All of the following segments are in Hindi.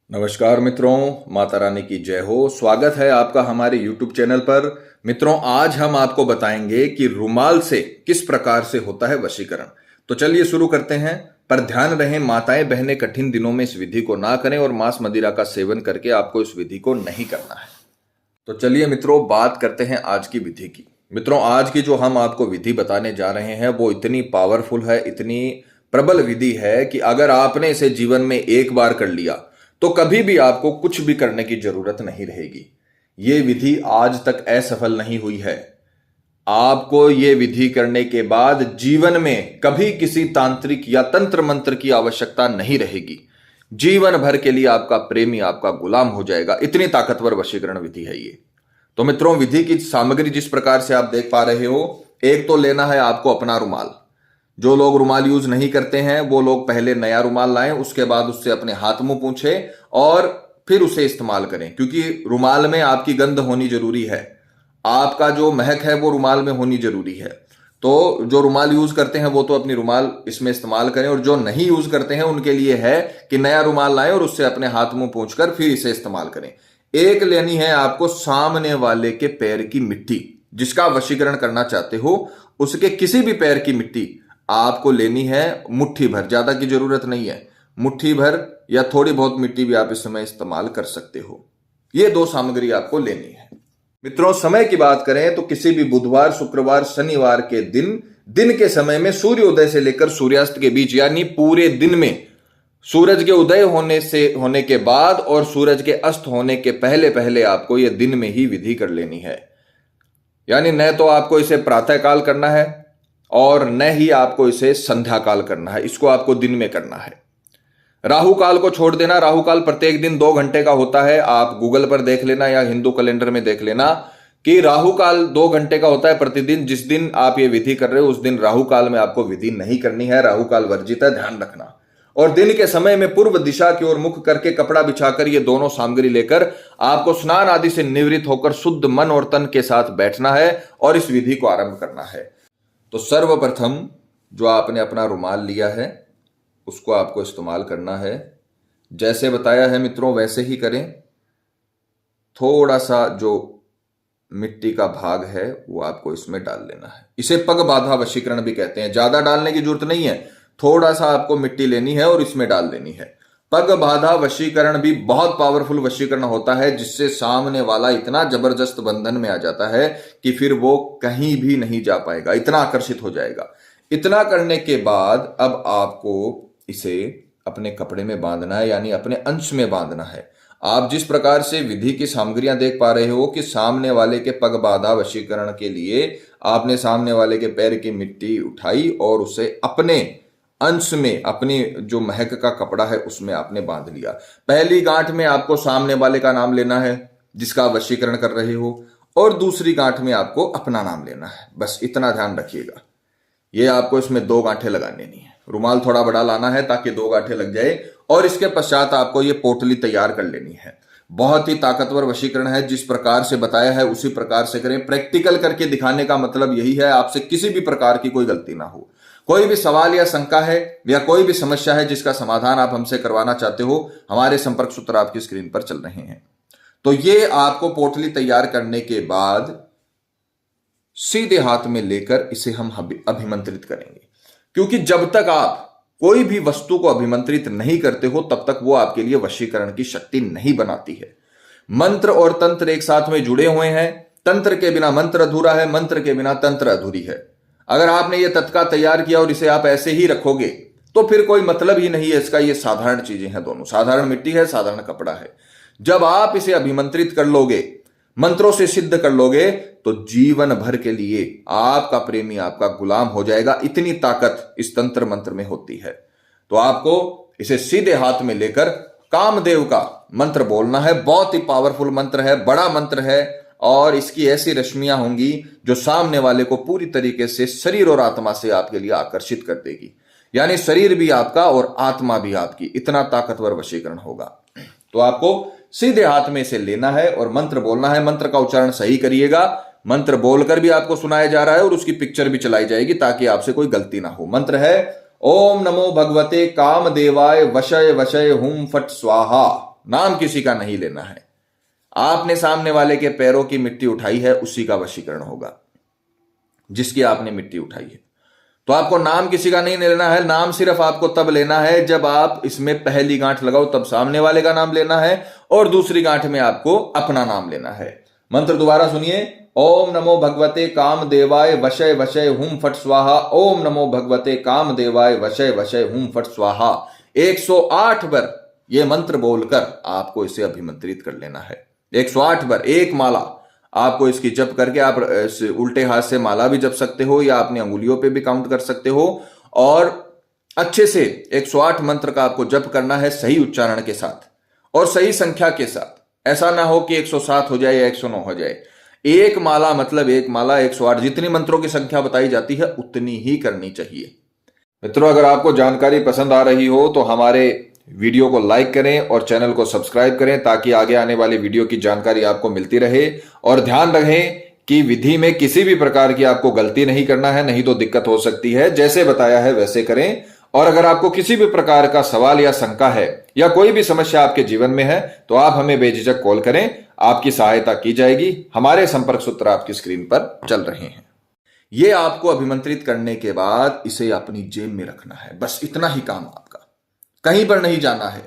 नमस्कार मित्रों, माता रानी की जय हो। स्वागत है आपका हमारे YouTube चैनल पर। मित्रों, आज हम आपको बताएंगे कि रुमाल से किस प्रकार से होता है वशीकरण। तो चलिए शुरू करते हैं। पर ध्यान रहे, माताएं बहनें कठिन दिनों में इस विधि को ना करें और मांस मदिरा का सेवन करके आपको इस विधि को नहीं करना है। तो चलिए मित्रों, बात करते हैं आज की विधि की। मित्रों, आज की जो हम आपको विधि बताने जा रहे हैं वो इतनी पावरफुल है, इतनी प्रबल विधि है कि अगर आपने इसे जीवन में एक बार कर लिया तो कभी भी आपको कुछ भी करने की जरूरत नहीं रहेगी। ये विधि आज तक असफल नहीं हुई है। आपको ये विधि करने के बाद जीवन में कभी किसी तांत्रिक या तंत्र मंत्र की आवश्यकता नहीं रहेगी। जीवन भर के लिए आपका प्रेमी आपका गुलाम हो जाएगा। इतनी ताकतवर वशीकरण विधि है ये। तो मित्रों, विधि की सामग्री जिस प्रकार से आप देख पा रहे हो, एक तो लेना है आपको अपना रुमाल। जो लोग रुमाल यूज नहीं करते हैं वो लोग पहले नया रुमाल लाएं, उसके बाद उससे अपने हाथ मुंह पोंछें और फिर उसे इस्तेमाल करें, क्योंकि रुमाल में आपकी गंध होनी जरूरी है। आपका जो महक है वो रुमाल में होनी जरूरी है। तो जो रुमाल यूज करते हैं वो तो अपनी रुमाल इसमें इस्तेमाल करें, और जो नहीं यूज करते हैं उनके लिए है कि नया रुमाल लाएं और उससे अपने हाथ मुंह पोंछकर फिर इसे इस्तेमाल करें। एक लेनी है आपको सामने वाले के पैर की मिट्टी। जिसका वशीकरण करना चाहते हो उसके किसी भी पैर की मिट्टी आपको लेनी है, मुट्ठी भर, ज्यादा की जरूरत नहीं है। मुट्ठी भर या थोड़ी बहुत मिट्टी भी आप इस समय इस्तेमाल कर सकते हो। ये दो सामग्री आपको लेनी है। मित्रों, समय की बात करें तो किसी भी बुधवार, शुक्रवार, शनिवार के दिन के समय में सूर्योदय से लेकर सूर्यास्त के बीच, यानी पूरे दिन में सूरज के उदय होने के बाद और सूरज के अस्त होने के पहले पहले आपको यह दिन में ही विधि कर लेनी है। यानी न तो आपको इसे प्रातः काल करना है और न ही आपको इसे संध्या काल करना है। इसको आपको दिन में करना है। राहु काल को छोड़ देना। राहु काल प्रत्येक दिन 2 घंटे का होता है। आप गूगल पर देख लेना या हिंदू कैलेंडर में देख लेना कि राहु काल 2 घंटे का होता है प्रतिदिन। जिस दिन आप ये विधि कर रहे हो उस दिन राहु काल में आपको विधि नहीं करनी है। राहु काल वर्जित है, ध्यान रखना। और दिन के समय में पूर्व दिशा की ओर मुख करके कपड़ा बिछाकर ये दोनों सामग्री लेकर आपको स्नान आदि से निवृत्त होकर शुद्ध मन और तन के साथ बैठना है और इस विधि को आरंभ करना है। तो सर्वप्रथम जो आपने अपना रुमाल लिया है उसको आपको इस्तेमाल करना है। जैसे बताया है मित्रों वैसे ही करें। थोड़ा सा जो मिट्टी का भाग है वो आपको इसमें डाल लेना है। इसे पग बाधा वशीकरण भी कहते हैं। ज्यादा डालने की जरूरत नहीं है, थोड़ा सा आपको मिट्टी लेनी है और इसमें डाल देनी है। पग बाधा वशीकरण भी बहुत पावरफुल वशीकरण होता है, जिससे सामने वाला इतना जबरदस्त बंधन में आ जाता है कि फिर वो कहीं भी नहीं जा पाएगा, इतना आकर्षित हो जाएगा। इतना करने के बाद अब आपको इसे अपने कपड़े में बांधना है, यानी अपने अंश में बांधना है। आप जिस प्रकार से विधि की सामग्रियां देख पा रहे हो कि सामने वाले के पग बाधा वशीकरण के लिए आपने सामने वाले के पैर की मिट्टी उठाई और उसे अपने अंश में, अपनी जो महक का कपड़ा है उसमें आपने बांध लिया। पहली गांठ में आपको सामने वाले का नाम लेना है जिसका वशीकरण कर रहे हो, और दूसरी गांठ में आपको अपना नाम लेना है। बस इतना ध्यान रखिएगा। ये आपको इसमें 2 गांठें लगानी नहीं है। रुमाल थोड़ा बड़ा लाना है ताकि 2 गांठें लग जाए, और इसके पश्चात आपको ये पोटली तैयार कर लेनी है। बहुत ही ताकतवर वशीकरण है। जिस प्रकार से बताया है उसी प्रकार से करें। प्रैक्टिकल करके दिखाने का मतलब यही है, आपसे किसी भी प्रकार की कोई गलती ना हो। कोई भी सवाल या शंका है या कोई भी समस्या है जिसका समाधान आप हमसे करवाना चाहते हो, हमारे संपर्क सूत्र आपकी स्क्रीन पर चल रहे हैं। तो ये आपको पोटली तैयार करने के बाद सीधे हाथ में लेकर इसे हम अभिमंत्रित करेंगे, क्योंकि जब तक आप कोई भी वस्तु को अभिमंत्रित नहीं करते हो तब तक वो आपके लिए वशीकरण की शक्ति नहीं बनाती है। मंत्र और तंत्र एक साथ में जुड़े हुए हैं। तंत्र के बिना मंत्र अधूरा है, मंत्र के बिना तंत्र अधूरी है। अगर आपने ये तत्का तैयार किया और इसे आप ऐसे ही रखोगे तो फिर कोई मतलब ही नहीं है इसका। ये साधारण चीजें हैं, दोनों साधारण मिट्टी है, साधारण कपड़ा है। जब आप इसे अभिमंत्रित कर लोगे, मंत्रों से सिद्ध कर लोगे, तो जीवन भर के लिए आपका प्रेमी आपका गुलाम हो जाएगा। इतनी ताकत इस तंत्र मंत्र में होती है। तो आपको इसे सीधे हाथ में लेकर कामदेव का मंत्र बोलना है। बहुत ही पावरफुल मंत्र है, बड़ा मंत्र है, और इसकी ऐसी रश्मियां होंगी जो सामने वाले को पूरी तरीके से शरीर और आत्मा से आपके लिए आकर्षित कर देगी। यानी शरीर भी आपका और आत्मा भी आपकी, इतना ताकतवर वशीकरण होगा। तो आपको सीधे हाथ में इसे लेना है और मंत्र बोलना है। मंत्र का उच्चारण सही करिएगा। मंत्र बोलकर भी आपको सुनाया जा रहा है और उसकी पिक्चर भी चलाई जाएगी ताकि आपसे कोई गलती ना हो। मंत्र है ओम नमो भगवते कामदेवाय वशय वशय हुम फट स्वाहा। नाम किसी का नहीं लेना है। आपने सामने वाले के पैरों की मिट्टी उठाई है, उसी का वशीकरण होगा जिसकी आपने मिट्टी उठाई है। तो आपको नाम किसी का नहीं लेना है। नाम सिर्फ आपको तब लेना है जब आप इसमें पहली गांठ लगाओ, तब सामने वाले का नाम लेना है, और दूसरी गांठ में आपको अपना नाम लेना है। मंत्र दोबारा सुनिए। ओम नमो भगवते कामदेवाय वशय वशय हुम फट स्वाहा। ओम नमो भगवते कामदेवाय वशय वशय हुम फट स्वाहा। 108 बार यह मंत्र बोलकर आपको इसे अभिमंत्रित कर लेना है। 108 बार, एक माला आपको इसकी जप करके आप उल्टे हाथ से माला भी जप सकते हो या अपनी अंगुलियों पे भी काउंट कर सकते हो। और अच्छे से 108 मंत्र का आपको जप करना है, सही उच्चारण के साथ और सही संख्या के साथ। ऐसा ना हो कि 107 हो जाए या 109 हो जाए। एक माला मतलब एक माला 108, जितनी मंत्रों की संख्या बताई जाती है उतनी ही करनी चाहिए। मित्रों, अगर आपको जानकारी पसंद आ रही हो तो हमारे वीडियो को लाइक करें और चैनल को सब्सक्राइब करें ताकि आगे आने वाले वीडियो की जानकारी आपको मिलती रहे। और ध्यान रखें कि विधि में किसी भी प्रकार की आपको गलती नहीं करना है, नहीं तो दिक्कत हो सकती है। जैसे बताया है वैसे करें। और अगर आपको किसी भी प्रकार का सवाल या शंका है या कोई भी समस्या आपके जीवन में है तो आप हमें बेझिझक कॉल करें, आपकी सहायता की जाएगी। हमारे संपर्क सूत्र आपकी स्क्रीन पर चल रहे हैं। ये आपको अभिमंत्रित करने के बाद इसे अपनी जेब में रखना है, बस इतना ही काम आपका, कहीं पर नहीं जाना है।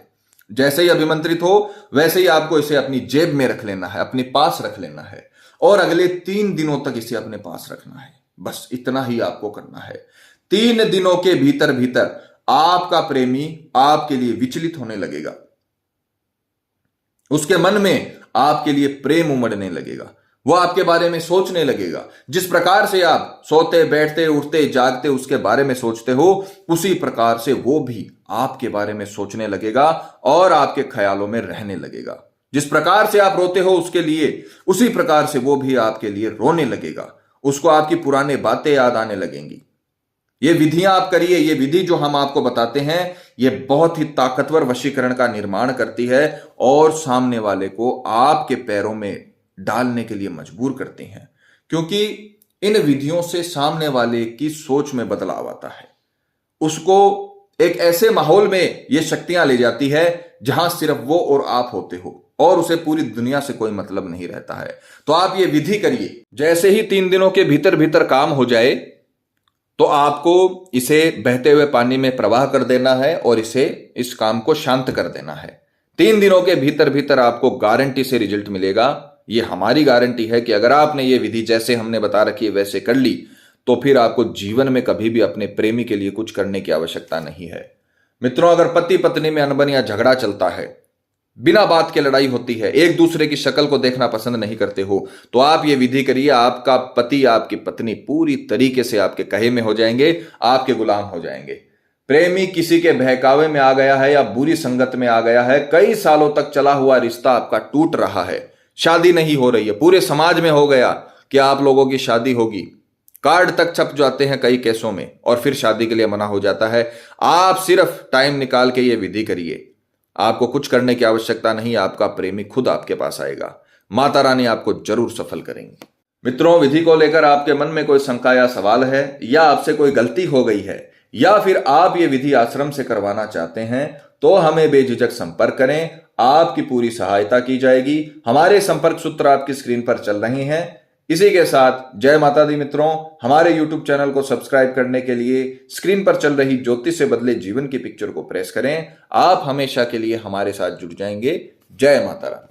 जैसे ही अभिमंत्रित हो वैसे ही आपको इसे अपनी जेब में रख लेना है, अपने पास रख लेना है, और अगले 3 दिनों तक इसे अपने पास रखना है। बस इतना ही आपको करना है। 3 दिनों के भीतर भीतर आपका प्रेमी आपके लिए विचलित होने लगेगा, उसके मन में आपके लिए प्रेम उमड़ने लगेगा, वो आपके बारे में सोचने लगेगा। जिस प्रकार से आप सोते बैठते उठते जागते उसके बारे में सोचते हो, उसी प्रकार से वो भी आपके बारे में सोचने लगेगा और आपके ख्यालों में रहने लगेगा। जिस प्रकार से आप रोते हो उसके लिए, उसी प्रकार से वो भी आपके लिए रोने लगेगा। उसको आपकी पुरानी बातें याद आने लगेंगी। ये विधियां आप करिए। ये विधि जो हम आपको बताते हैं ये बहुत ही ताकतवर वशीकरण का निर्माण करती है और सामने वाले को आपके पैरों में डालने के लिए मजबूर करती हैं। क्योंकि इन विधियों से सामने वाले की सोच में बदलाव आता है, उसको एक ऐसे माहौल में ये शक्तियां ले जाती है जहां सिर्फ वो और आप होते हो और उसे पूरी दुनिया से कोई मतलब नहीं रहता है। तो आप ये विधि करिए। जैसे ही 3 दिनों के भीतर भीतर काम हो जाए तो आपको इसे बहते हुए पानी में प्रवाह कर देना है और इस काम को शांत कर देना है। 3 दिनों के भीतर भीतर आपको गारंटी से रिजल्ट मिलेगा। ये हमारी गारंटी है कि अगर आपने ये विधि जैसे हमने बता रखी है वैसे कर ली तो फिर आपको जीवन में कभी भी अपने प्रेमी के लिए कुछ करने की आवश्यकता नहीं है। मित्रों, अगर पति पत्नी में अनबन या झगड़ा चलता है, बिना बात के लड़ाई होती है, एक दूसरे की शक्ल को देखना पसंद नहीं करते हो, तो आप ये विधि करिए। आपका पति आपकी पत्नी पूरी तरीके से आपके कहे में हो जाएंगे, आपके गुलाम हो जाएंगे। प्रेमी किसी के बहकावे में आ गया है या बुरी संगत में आ गया है, कई सालों तक चला हुआ रिश्ता आपका टूट रहा है, शादी नहीं हो रही है, पूरे समाज में हो गया कि आप लोगों की शादी होगी, कार्ड तक छप जाते हैं कई केसों में और फिर शादी के लिए मना हो जाता है। आप सिर्फ टाइम निकाल के ये विधि करिए, आपको कुछ करने की आवश्यकता नहीं, आपका प्रेमी खुद आपके पास आएगा। माता रानी आपको जरूर सफल करेंगी। मित्रों, विधि को लेकर आपके मन में कोई शंका या सवाल है या आपसे कोई गलती हो गई है या फिर आप ये विधि आश्रम से करवाना चाहते हैं तो हमें बेझिझक संपर्क करें, आपकी पूरी सहायता की जाएगी। हमारे संपर्क सूत्र आपकी स्क्रीन पर चल रहे हैं। इसी के साथ जय माता दी। मित्रों, हमारे YouTube चैनल को सब्सक्राइब करने के लिए स्क्रीन पर चल रही ज्योतिष से बदले जीवन की पिक्चर को प्रेस करें। आप हमेशा के लिए हमारे साथ जुड़ जाएंगे। जय माता रानी।